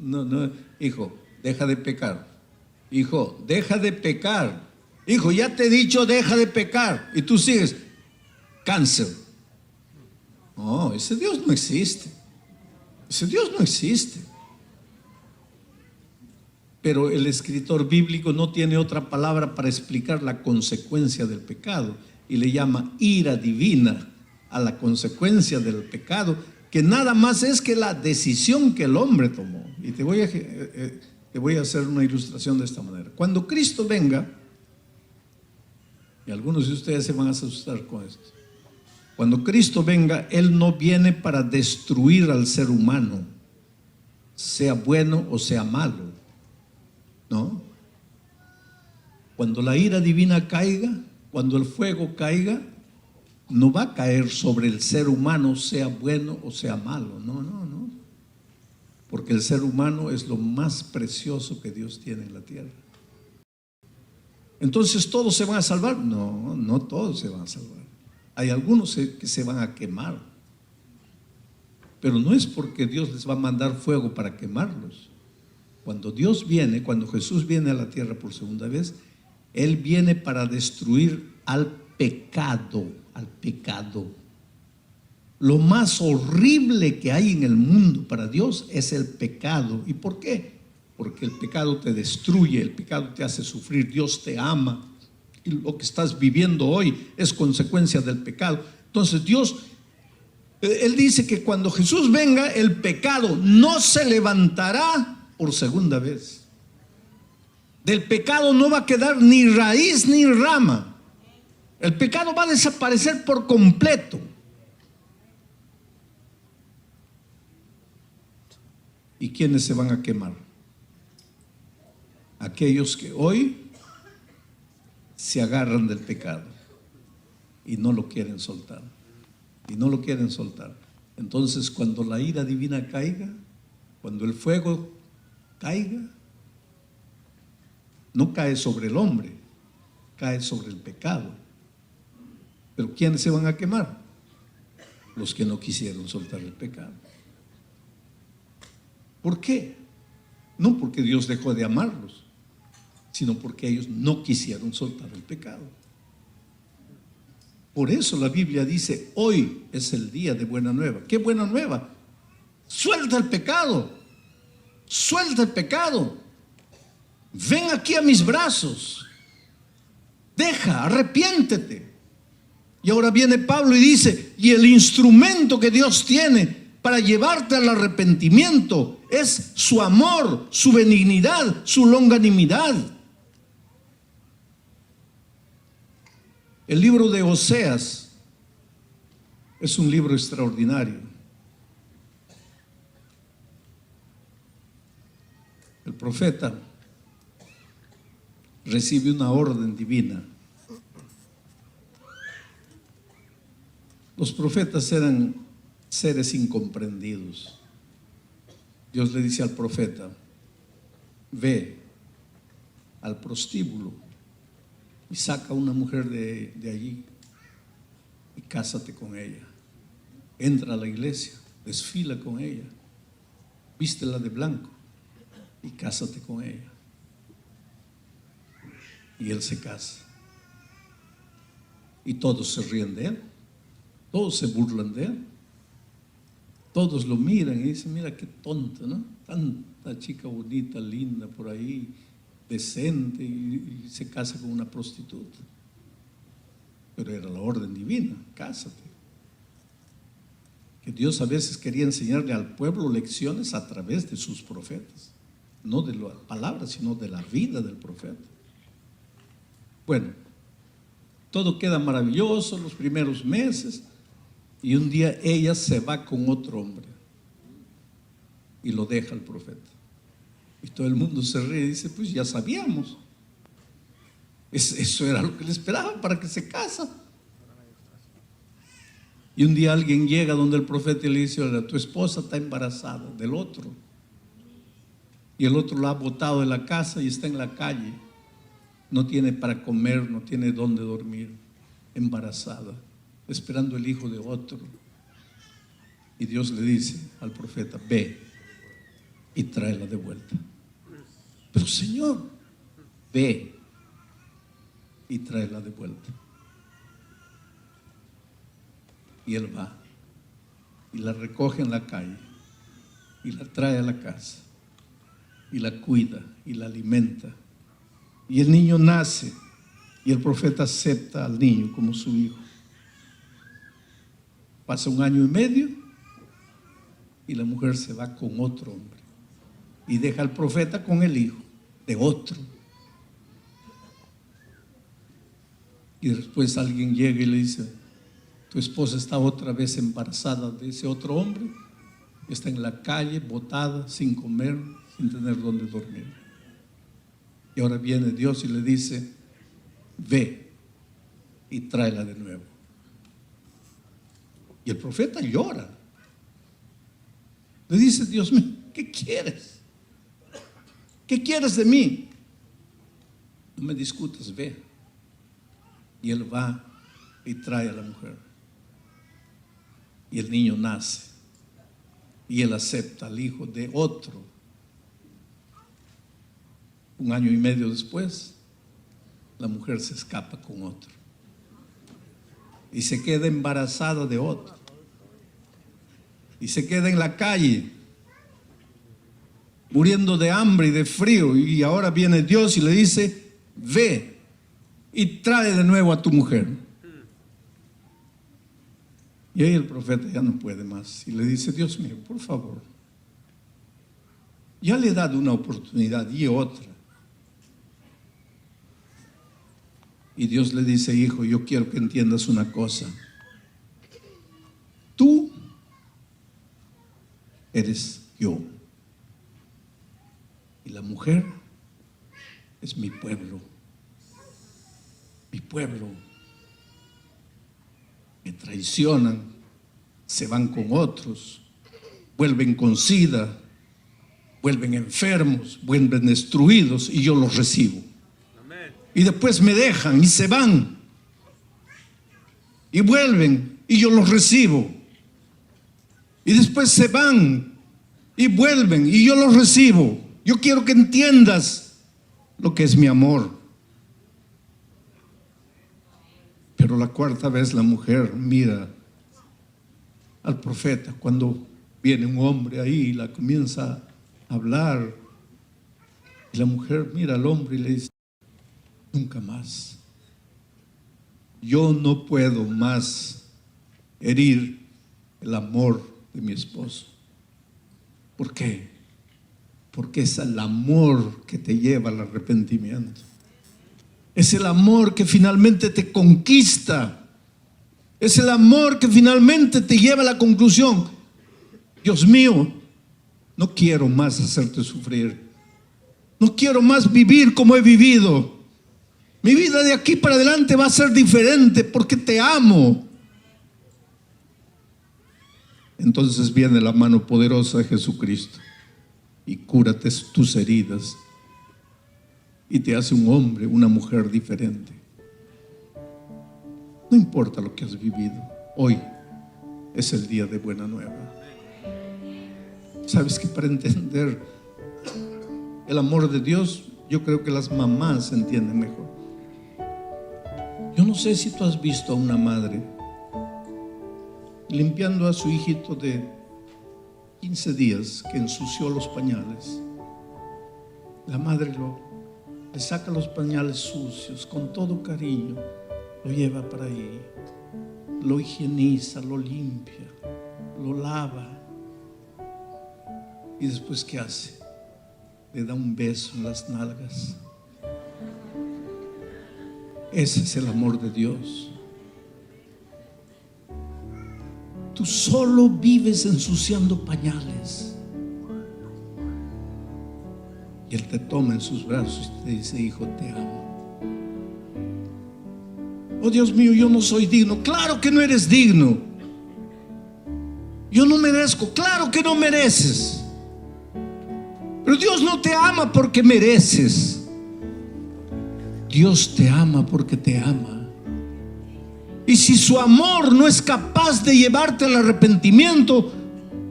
no, hijo, deja de pecar. Hijo, deja de pecar. Hijo, ya te he dicho, deja de pecar. Y tú sigues, cáncer. No, ese Dios no existe. Ese Dios no existe. Pero el escritor bíblico no tiene otra palabra para explicar la consecuencia del pecado y le llama ira divina a la consecuencia del pecado, que nada más es que la decisión que el hombre tomó. Y te voy a hacer una ilustración de esta manera. Cuando Cristo venga, y algunos de ustedes se van a asustar con esto, cuando Cristo venga, Él no viene para destruir al ser humano, sea bueno o sea malo. ¿No? Cuando la ira divina caiga, cuando el fuego caiga, no va a caer sobre el ser humano, sea bueno o sea malo. No. Porque el ser humano es lo más precioso que Dios tiene en la tierra. Entonces, ¿todos se van a salvar? No todos se van a salvar. Hay algunos que se van a quemar. Pero no es porque Dios les va a mandar fuego para quemarlos. Cuando Dios viene, cuando Jesús viene a la tierra por segunda vez, Él viene para destruir al pecado, Lo más horrible que hay en el mundo para Dios es el pecado. ¿Y por qué? Porque el pecado te destruye, el pecado te hace sufrir, Dios te ama. Y lo que estás viviendo hoy es consecuencia del pecado. Entonces Dios, Él dice que cuando Jesús venga, el pecado no se levantará por segunda vez. Del pecado no va a quedar ni raíz ni rama. El pecado va a desaparecer por completo. ¿Y quiénes se van a quemar? Aquellos que hoy se agarran del pecado y no lo quieren soltar. Entonces, cuando la ira divina caiga, cuando el fuego caiga, no cae sobre el hombre, cae sobre el pecado. Pero ¿quiénes se van a quemar? Los que no quisieron soltar el pecado. ¿Por qué? No porque Dios dejó de amarlos, sino porque ellos no quisieron soltar el pecado. Por eso la Biblia dice, hoy es el día de buena nueva. ¿Qué buena nueva? Suelta el pecado. Suelta el pecado. Ven aquí a mis brazos. Arrepiéntete. Y ahora viene Pablo y dice, y el instrumento que Dios tiene para llevarte al arrepentimiento es su amor, su benignidad, su longanimidad. El libro de Oseas es un libro extraordinario. El profeta recibe una orden divina. Los profetas eran seres incomprendidos. Dios le dice al profeta, ve al prostíbulo y saca una mujer de allí y cásate con ella. Entra a la iglesia, desfila con ella, vístela de blanco y cásate con ella. Y él se casa. Y todos se ríen de él, todos se burlan de él, todos lo miran y dicen, mira qué tonto, ¿no? Tanta chica bonita, linda por ahí, decente, y se casa con una prostituta. Pero era la orden divina, cásate. Que Dios a veces quería enseñarle al pueblo lecciones a través de sus profetas, no de las palabras, sino de la vida del profeta. Bueno, todo queda maravilloso los primeros meses, y un día ella se va con otro hombre y lo deja el profeta. Y todo el mundo se ríe y dice, pues ya sabíamos. Eso era lo que le esperaban para que se casa. Y un día alguien llega donde el profeta y le dice, oiga, tu esposa está embarazada del otro. Y el otro la ha botado de la casa y está en la calle. no tiene para comer, no tiene dónde dormir, embarazada, esperando el hijo de otro. Y Dios le dice al profeta: ve y tráela de vuelta. Pero Señor, ve y tráela de vuelta. Y él va y la recoge en la calle y la trae a la casa y la cuida y la alimenta. Y el niño nace y el profeta acepta al niño como su hijo. Pasa 1 año y medio y la mujer se va con otro hombre y deja al profeta con el hijo de otro. Y después alguien llega y le dice: tu esposa está otra vez embarazada de ese otro hombre, está en la calle, botada, sin comer, sin tener dónde dormir. Y ahora viene Dios y le dice: ve y tráela de nuevo. Y el profeta llora. Le dice: Dios mío, ¿qué quieres? ¿Qué quieres de mí? No me discutas, ve. Y él va y trae a la mujer. Y el niño nace. Y él acepta al hijo de otro. 1 año y medio después, la mujer se escapa con otro. Y se queda embarazada de otro. Y se queda en la calle, muriendo de hambre y de frío. Y ahora viene Dios y le dice: ve y trae de nuevo a tu mujer. Y ahí el profeta ya no puede más y le dice: Dios mío, por favor, ya le he dado una oportunidad y otra. Y Dios le dice: hijo, yo quiero que entiendas una cosa. Tú eres yo. Y la mujer es mi pueblo. Mi pueblo. Me traicionan, se van con otros, vuelven con sida, vuelven enfermos, vuelven destruidos y yo los recibo. Y después me dejan y se van y vuelven y yo los recibo. Y después se van y vuelven y yo los recibo. Yo quiero que entiendas lo que es mi amor. Pero la 4ª vez la mujer mira al profeta cuando viene un hombre ahí y la comienza a hablar. Y la mujer mira al hombre y le dice: nunca más. Yo no puedo más herir el amor de mi esposo. ¿Por qué? Porque es el amor que te lleva al arrepentimiento. Es el amor que finalmente te conquista. Es el amor que finalmente te lleva a la conclusión: Dios mío, no quiero más hacerte sufrir. No quiero más vivir como he vivido. Mi vida de aquí para adelante va a ser diferente porque te amo. Entonces viene la mano poderosa de Jesucristo y cúrate tus heridas. Y te hace un hombre, una mujer diferente. No importa lo que has vivido, hoy es el día de buena nueva. Sabes que para entender el amor de Dios, yo creo que las mamás entienden mejor. Yo no sé si tú has visto a una madre limpiando a su hijito de 15 días que ensució los pañales. La madre le saca los pañales sucios con todo cariño, lo lleva para ahí, lo higieniza, lo limpia, lo lava. Y después, ¿qué hace? Le da un beso en las nalgas. Ese es el amor de Dios. Tú solo vives ensuciando pañales. Y Él te toma en sus brazos y te dice: hijo, te amo. Oh Dios mío, yo no soy digno. Claro que no eres digno. Yo no merezco. Claro que no mereces. Pero Dios no te ama porque mereces. Dios te ama porque te ama. Y si su amor no es capaz de llevarte al arrepentimiento,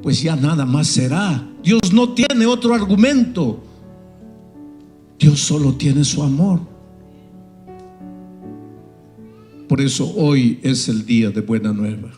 pues ya nada más será. Dios no tiene otro argumento. Dios solo tiene su amor. Por eso hoy es el día de buena nueva.